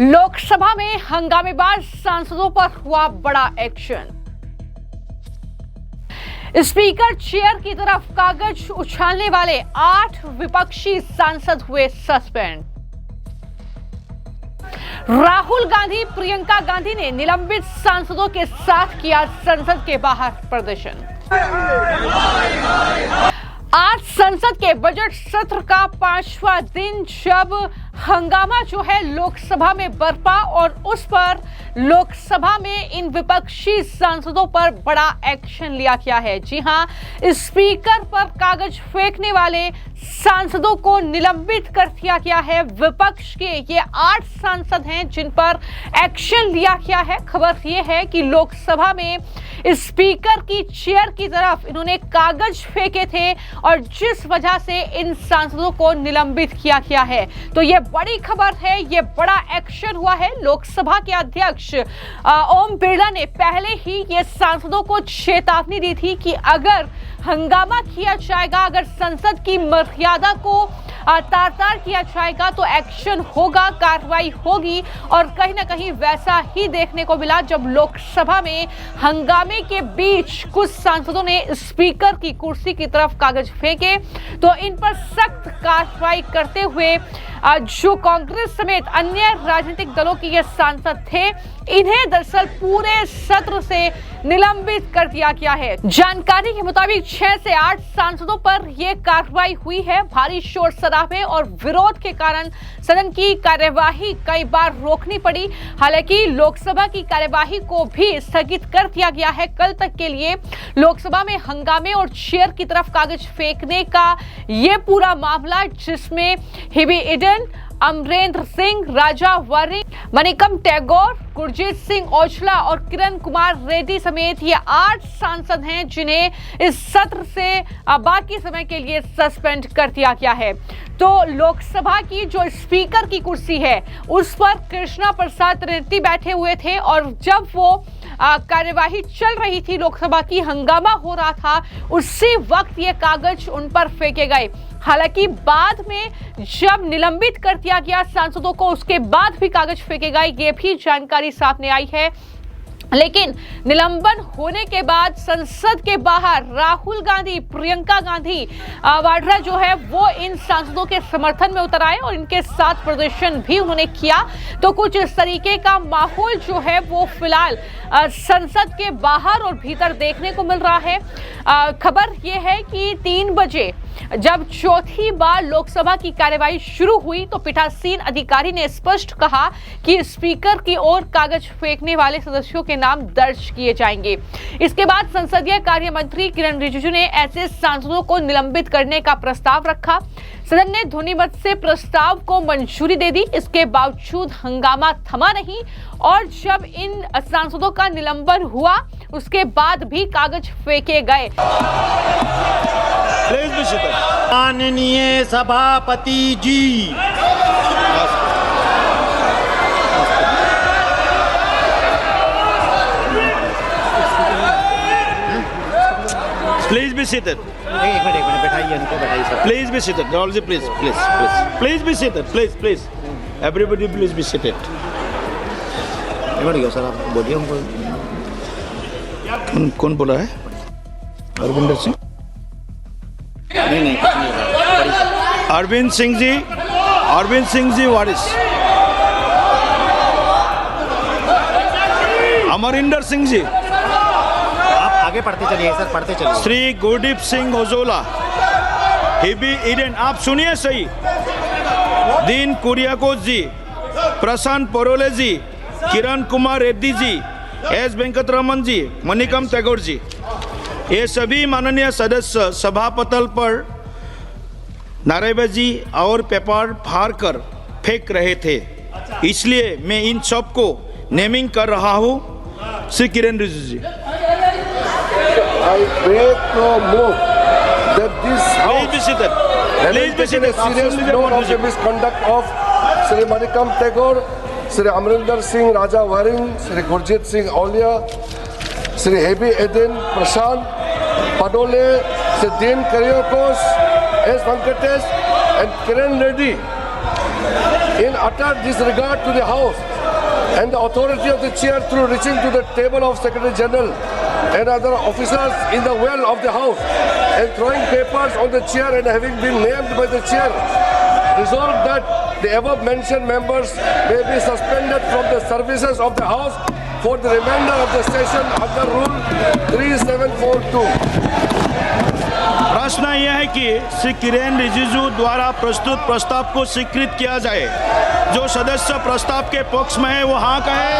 लोकसभा में हंगामेबाज सांसदों पर हुआ बड़ा एक्शन। स्पीकर चेयर की तरफ कागज उछालने वाले 8 विपक्षी सांसद हुए सस्पेंड। राहुल गांधी, प्रियंका गांधी ने निलंबित सांसदों के साथ किया संसद के बाहर प्रदर्शन। आज संसद के बजट सत्र का 5वां दिन जब हंगामा जो है लोकसभा में बरपा और उस पर लोकसभा में इन विपक्षी सांसदों पर बड़ा एक्शन लिया गया है। जी हां, स्पीकर पर कागज फेंकने वाले सांसदों को निलंबित कर दिया गया है। विपक्ष के ये 8 सांसद हैं जिन पर एक्शन लिया गया है। खबर ये है कि लोकसभा में स्पीकर की चेयर की तरफ इन्होंने कागज फेंके थे और जिस वजह से इन सांसदों को निलंबित किया गया है। तो ये बड़ी खबर है, ये बड़ा एक्शन हुआ है। लोकसभा के अध्यक्ष ओम बिरला ने पहले ही ये सांसदों को चेतावनी दी थी कि अगर हंगामा किया जाएगा, अगर संसद की मर्यादा को तार-तार किया जाएगा तो एक्शन होगा, कार्रवाई होगी। और कहीं ना कहीं वैसा ही देखने को मिला जब लोकसभा में हंगामे के बीच कुछ सांसदों ने स्पीकर की कुर्सी की तरफ कागज फेंके तो इन पर सख्त कार्रवाई करते हुए जो कांग्रेस समेत अन्य राजनीतिक दलों के ये सांसद थे, इन्हें दरअसल पूरे सत्र से निलंबित कर दिया गया है। जानकारी के मुताबिक 6 से 8 सांसदों पर यह कार्रवाई हुई है। भारी शोर शराबे और विरोध के कारण सदन की कार्यवाही कई बार रोकनी पड़ी। हालांकि लोकसभा की कार्यवाही को भी स्थगित कर दिया गया है कल तक के लिए। लोकसभा में हंगामे और चेयर की तरफ कागज फेंकने का ये पूरा मामला, जिसमें हेबी ईडन, अमरेंद्र सिंह, राजा वरिंग, मणिकम टैगोर, गुरजीत सिंह औजला और किरण कुमार रेड्डी समेत ये 8 सांसद हैं जिन्हें इस सत्र से बाकी समय के लिए सस्पेंड कर दिया गया है। तो लोकसभा की जो स्पीकर की कुर्सी है उस पर कृष्णा प्रसाद त्रिवेदी बैठे हुए थे और जब वो कार्यवाही चल रही थी, लोकसभा की हंगामा हो रहा था, उसी वक्त ये कागज उन पर फेंके गए। हालांकि बाद में जब निलंबित कर दिया गया सांसदों को, उसके बाद भी कागज फेंके गए, ये भी जानकारी सामने आई है। लेकिन निलंबन होने के बाद संसद के बाहर राहुल गांधी, प्रियंका गांधी वाड्रा जो है वो इन सांसदों के समर्थन में उतर आए और इनके साथ प्रदर्शन भी उन्होंने किया। तो कुछ इस तरीके का माहौल जो है वो फिलहाल संसद के बाहर और भीतर देखने को मिल रहा है। खबर ये है कि 3 बजे जब चौथी बार लोकसभा की कार्यवाही शुरू हुई तो पीठासीन अधिकारी ने स्पष्ट कहा कि स्पीकर की ओर कागज फेंकने वाले सदस्यों के नाम दर्ज किए जाएंगे। इसके बाद संसदीय कार्य मंत्री किरण रिजिजू ने ऐसे सांसदों को निलंबित करने का प्रस्ताव रखा। सदन ने ध्वनिमत से प्रस्ताव को मंजूरी दे दी। इसके बावजूद हंगामा थमा नहीं और जब इन सांसदों का निलंबन हुआ उसके बाद भी कागज फेंके गए। माननीय सभापति जी, प्लीज बी सीटेड। एक मिनट बैठाइए, उनको बैठाइए sir. Please be seated. All please be seated. Please everybody please be seated. एक मिनट सर, आप बोलिए हमको। कौन बोला है? अरविंदर सिंह? नहीं अरविंद सिंह जी वारिस। अमरिंदर सिंह जी। आप आगे पढ़ते चलिए सर, पढ़ते चलिए। श्री गुरदीप सिंह ओजोला, हेबी ईडन, आप सुनिए सही, दीन कुरियाकोस जी, प्रशांत परोले जी, किरण कुमार रेड्डी जी, एस वेंकटरमन जी, मणिकम टैगोर जी, ये सभी माननीय सदस्य सभापटल पर नारेबाजी और पेपर फाड़ कर फेंक रहे थे, इसलिए मैं इन सब को नेमिंग कर रहा हूँ। श्री किरण रिजिजू जी। I beg to move that this House Please be seated. serious note of the misconduct of Sri Manikam Tagore, Sri Amrinder Singh, Raja Waring, Sri Gurjit Singh Aulia, Sri Hebi Eden Prashant Padole, Sri Dean Karyakos, S. Venkatesh and Kiran Reddy in utter disregard to the House and the authority of the chair through reaching to the table of Secretary General and other officers in the well of the House and throwing papers on the chair and having been named by the chair, resolved that the above mentioned members may be suspended from the services of the House for the remainder of the session under Rule 3742. प्रश्न यह है कि श्री किरेन रिजिजू द्वारा प्रस्तुत प्रस्ताव को स्वीकृत किया जाए। जो सदस्य प्रस्ताव के पक्ष में है वो हाँ कहे,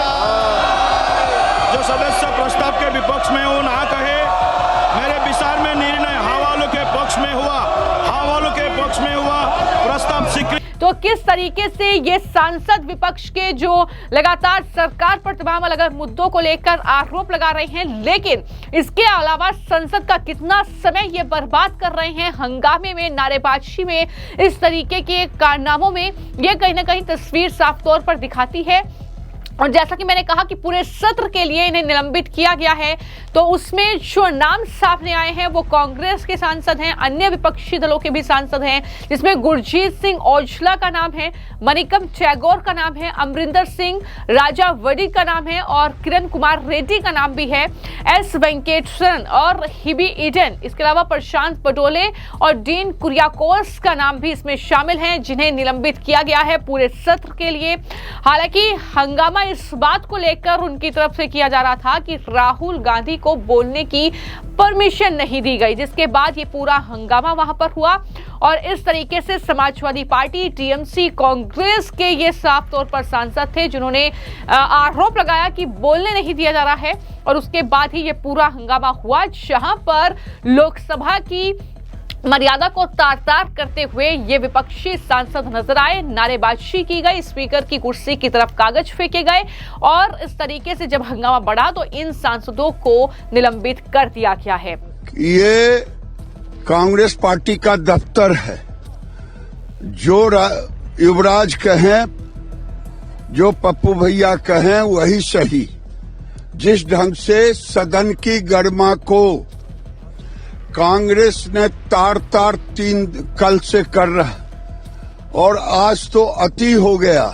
जो सदस्य प्रस्ताव के विपक्ष में है वो ना कहे। मेरे विचार में निर्णय हाँ वालों के पक्ष में हुआ, हाँ वालों के पक्ष में हुआ, प्रस्ताव स्वीकृत। तो किस तरीके से ये सांसद विपक्ष के जो लगातार सरकार पर तमाम अलग अलग मुद्दों को लेकर आरोप लगा रहे हैं, लेकिन इसके अलावा संसद का कितना समय ये बर्बाद कर रहे हैं हंगामे में, नारेबाजी में, इस तरीके के कारनामों में, ये कहीं ना कहीं तस्वीर साफ तौर पर दिखाती है। और जैसा कि मैंने कहा कि पूरे सत्र के लिए इन्हें निलंबित किया गया है, तो उसमें जो नाम सामने आए हैं वो कांग्रेस के सांसद हैं, अन्य विपक्षी दलों के भी सांसद हैं, जिसमें गुरजीत सिंह औजला का नाम है, मनिकम टैगोर का नाम है, अमरिंदर सिंह राजा वड़ी का नाम है और किरण कुमार रेड्डी का नाम भी है, एस वेंकटेश्वरन और हिबी ईडन, इसके अलावा प्रशांत पटोले और डीन कुरियाकोस का नाम भी इसमें शामिल हैं, जिन्हें निलंबित किया गया है पूरे सत्र के लिए। हालांकि हंगामा इस बात को लेकर उनकी तरफ से किया जा रहा था कि राहुल गांधी को बोलने की परमिशन नहीं दी गई, जिसके बाद ये पूरा हंगामा वहां पर हुआ। और इस तरीके से समाजवादी पार्टी, टीएमसी, कांग्रेस के ये साफ तौर पर सांसद थे जिन्होंने आरोप लगाया कि बोलने नहीं दिया जा रहा है, और उसके बाद ही ये पूरा हंगामा हुआ, जहां पर लोकसभा की मर्यादा को तार-तार करते हुए ये विपक्षी सांसद नजर आए, नारेबाजी की गई, स्पीकर की कुर्सी की तरफ कागज फेंके गए, और इस तरीके से जब हंगामा बढ़ा तो इन सांसदों को निलंबित कर दिया गया है। ये कांग्रेस पार्टी का दफ्तर है। जो युवराज कहें, जो पप्पू भैया कहें वही सही। जिस ढंग से सदन की गरिमा को कांग्रेस ने तार-तार कल से कर रहा, और आज तो अति हो गया।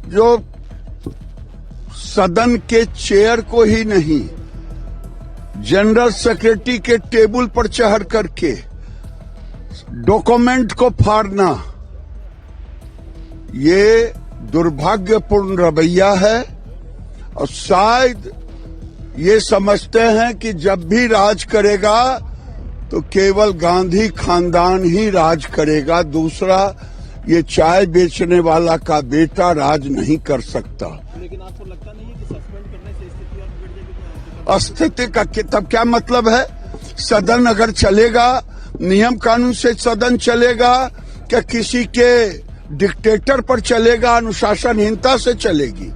जो सदन के चेयर को ही नहीं, जनरल सेक्रेटरी के टेबल पर चढ़ करके डॉक्यूमेंट को फाड़ना, ये दुर्भाग्यपूर्ण रवैया है। और शायद ये समझते हैं कि जब भी राज करेगा तो केवल गांधी खानदान ही राज करेगा, दूसरा ये चाय बेचने वाला का बेटा राज नहीं कर सकता। लेकिन आपको लगता नहीं है कि सस्पेंड करने से स्थिति और बिगड़ जाएगी? स्थिति का तब क्या मतलब है? सदन अगर चलेगा, नियम कानून से सदन चलेगा, क्या किसी के डिक्टेटर पर चलेगा? अनुशासनहीनता से चलेगी?